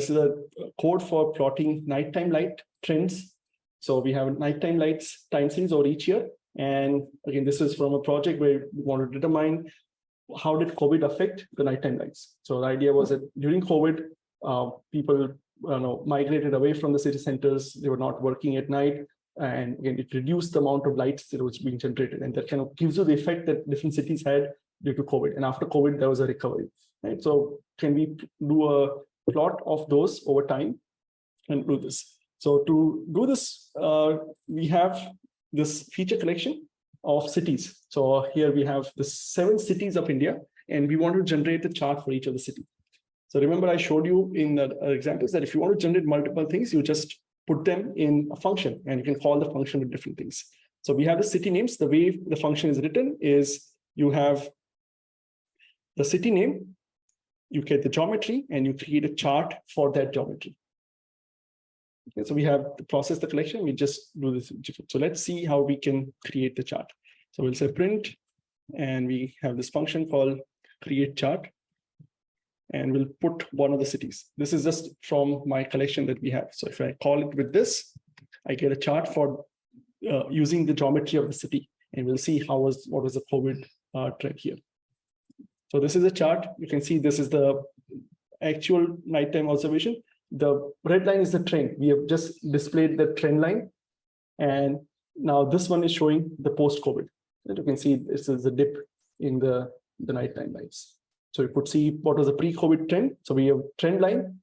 This is a code for plotting nighttime light trends. So we have nighttime lights time series over each year. And again, this is from a project where we want to determine how did COVID affect the nighttime lights. So the idea was that during COVID, people migrated away from the city centers. They were not working at night. And again, it reduced the amount of lights that was being generated. And that kind of gives you the effect that different cities had due to COVID. And after COVID, there was a recovery. Right? So can we do a plot of those over time and do this? So to do this, we have this feature collection of cities. So here we have the 7 cities of India, and we want to generate a chart for each of the city. So remember, I showed you in the examples that if you want to generate multiple things, you just put them in a function, and you can call the function with different things. So we have the city names. The way the function is written is you have the city name, you get the geometry, and you create a chart for that geometry. Okay, so we have to process the collection. We just do this. So let's see how we can create the chart. So we'll say print, and we have this function called create chart, and we'll put one of the cities. This is just from my collection that we have. So if I call it with this, I get a chart for using the geometry of the city, and we'll see what was the COVID trend here. So this is a chart. You can see this is the actual nighttime observation. The red line is the trend. We have just displayed the trend line. And now this one is showing the post-COVID. You can see this is a dip in the nighttime lights. So you could see what was the pre-COVID trend. So we have trend line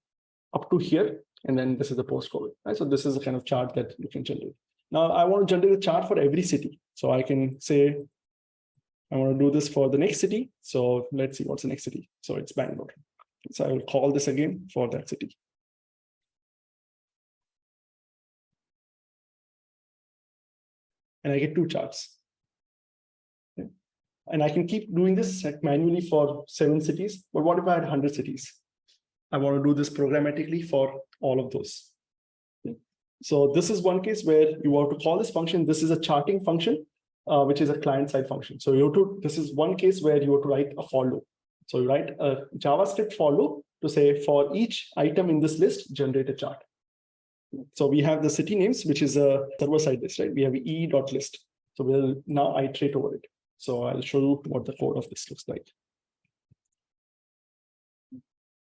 up to here, and then this is the post-COVID. Right? So this is a kind of chart that you can generate. Now I want to generate a chart for every city. So I can say, I want to do this for the next city. So let's see what's the next city. So it's Bangalore. So I will call this again for that city. And I get 2 charts. Okay. And I can keep doing this manually for 7 cities. But what if I had 100 cities? I want to do this programmatically for all of those. Okay. So this is one case where you want to call this function. This is a charting function, which is a client-side function. So you have to, this is one case where you have to write a for loop. So you write a JavaScript for loop to say for each item in this list, generate a chart. So we have the city names, which is a server-side list, right? We have e.list. So we'll now iterate over it. So I'll show you what the code of this looks like.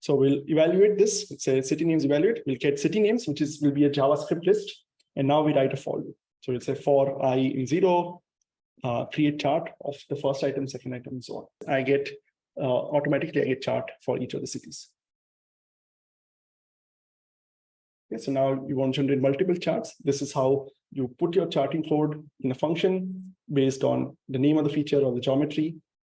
So we'll evaluate this. Let's say city names evaluate. We'll get city names, which will be a JavaScript list. And now we write a for loop. So we'll say for I in 0, create chart of the first item, second item, and so on. I get automatically I get chart for each of the cities. Okay, so now you want to generate multiple charts. This is how you put your charting code in a function based on the name of the feature or the geometry,